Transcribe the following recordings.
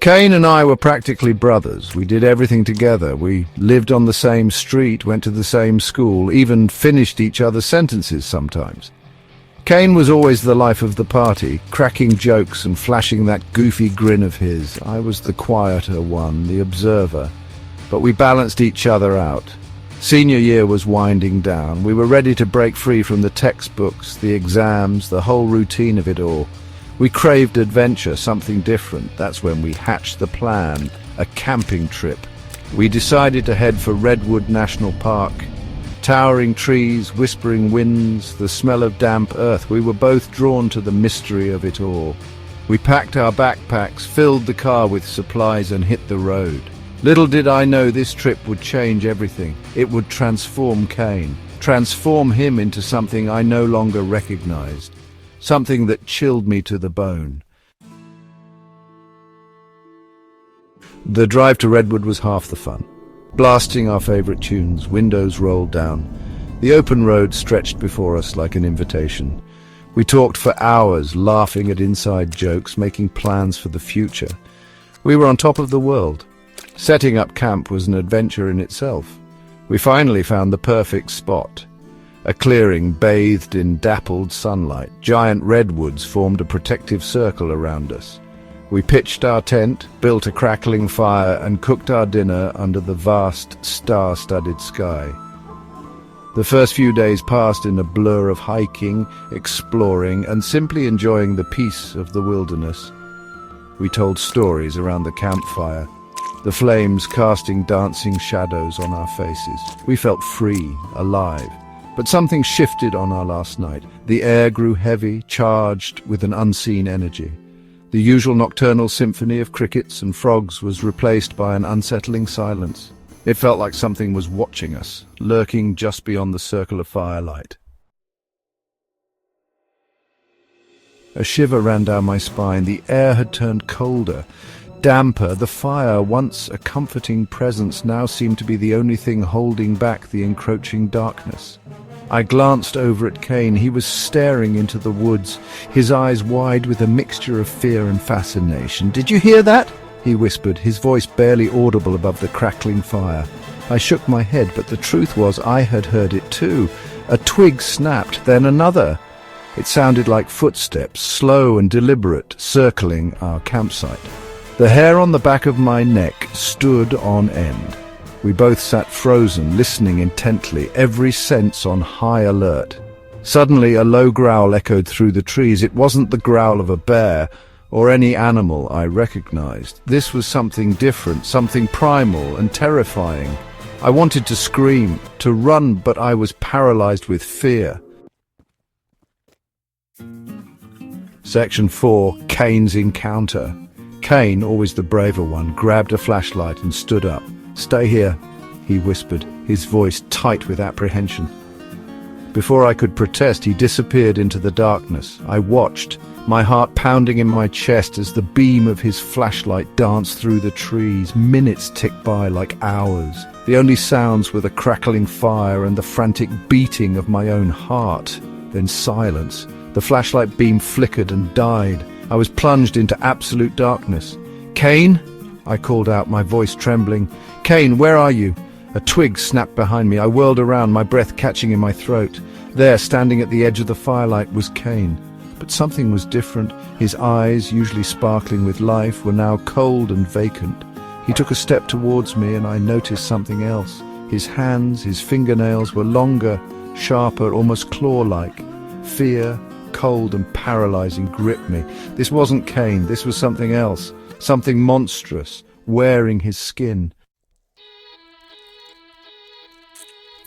Cain and I were practically brothers. We did everything together. We lived on the same street, went to the same school, even finished each other's sentences sometimes. Cain was always the life of the party, cracking jokes and flashing that goofy grin of his. I was the quieter one, the observer. But we balanced each other out. Senior year was winding down. We were ready to break free from the textbooks, the exams, the whole routine of it all. We craved adventure, something different. That's when we hatched the plan, a camping trip. We decided to head for Redwood National Park. Towering trees, whispering winds, the smell of damp earth. We were both drawn to the mystery of it all. We packed our backpacks, filled the car with supplies and hit the road. Little did I know this trip would change everything. It would transform Cain, transform him into something I no longer recognized. Something that chilled me to the bone. The drive to Redwood was half the fun. Blasting our favorite tunes, windows rolled down. The open road stretched before us like an invitation. We talked for hours, laughing at inside jokes, making plans for the future. We were on top of the world. Setting up camp was an adventure in itself. We finally found the perfect spot. A clearing bathed in dappled sunlight. Giant redwoods formed a protective circle around us. We pitched our tent, built a crackling fire, and cooked our dinner under the vast, star-studded sky. The first few days passed in a blur of hiking, exploring, and simply enjoying the peace of the wilderness. We told stories around the campfire, the flames casting dancing shadows on our faces. We felt free, alive. But something shifted on our last night. The air grew heavy, charged with an unseen energy. The usual nocturnal symphony of crickets and frogs was replaced by an unsettling silence. It felt like something was watching us, lurking just beyond the circle of firelight. A shiver ran down my spine. The air had turned colder, damper. The fire, once a comforting presence, now seemed to be the only thing holding back the encroaching darkness. I glanced over at Cain. He was staring into the woods, his eyes wide with a mixture of fear and fascination. "Did you hear that?" he whispered, his voice barely audible above the crackling fire. I shook my head, but the truth was I had heard it too. A twig snapped, then another. It sounded like footsteps, slow and deliberate, circling our campsite. The hair on the back of my neck stood on end. We both sat frozen, listening intently, every sense on high alert. Suddenly a low growl echoed through the trees. It wasn't the growl of a bear or any animal I recognized. This was something different, something primal and terrifying. I wanted to scream, to run, but I was paralyzed with fear. Section 4. Cain's Encounter. Cain, always the braver one, grabbed a flashlight and stood up. "Stay here," he whispered, his voice tight with apprehension. Before I could protest, he disappeared into the darkness. I watched, my heart pounding in my chest as the beam of his flashlight danced through the trees. Minutes ticked by like hours. The only sounds were the crackling fire and the frantic beating of my own heart. Then silence. The flashlight beam flickered and died. I was plunged into absolute darkness. "Cain?" I called out, my voice trembling. "Cain, where are you?" A twig snapped behind me. I whirled around, my breath catching in my throat. There, standing at the edge of the firelight, was Cain. But something was different. His eyes, usually sparkling with life, were now cold and vacant. He took a step towards me, and I noticed something else. His hands, his fingernails were longer, sharper, almost claw-like. Fear, cold and paralyzing, gripped me. This wasn't Cain. This was something else. Something monstrous, wearing his skin.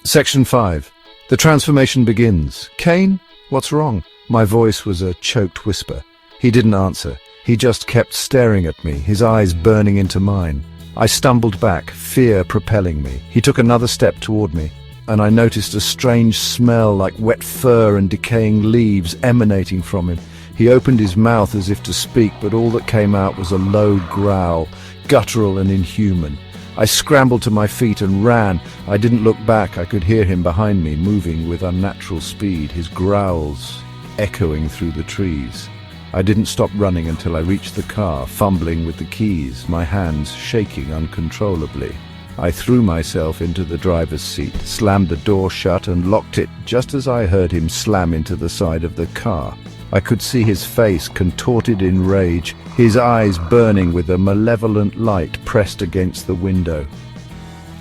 Section 5. The transformation begins. "Cain, what's wrong?" My voice was a choked whisper. He didn't answer. He just kept staring at me, his eyes burning into mine. I stumbled back, fear propelling me. He took another step toward me, and I noticed a strange smell like wet fur and decaying leaves emanating from him. He opened his mouth as if to speak, but all that came out was a low growl, guttural and inhuman. I scrambled to my feet and ran. I didn't look back. I could hear him behind me, moving with unnatural speed, his growls echoing through the trees. I didn't stop running until I reached the car, fumbling with the keys, my hands shaking uncontrollably. I threw myself into the driver's seat, slammed the door shut and locked it just as I heard him slam into the side of the car. I could see his face contorted in rage, his eyes burning with a malevolent light pressed against the window.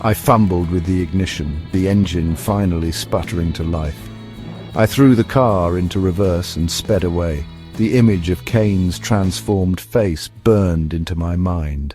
I fumbled with the ignition, the engine finally sputtering to life. I threw the car into reverse and sped away. The image of Kane's transformed face burned into my mind.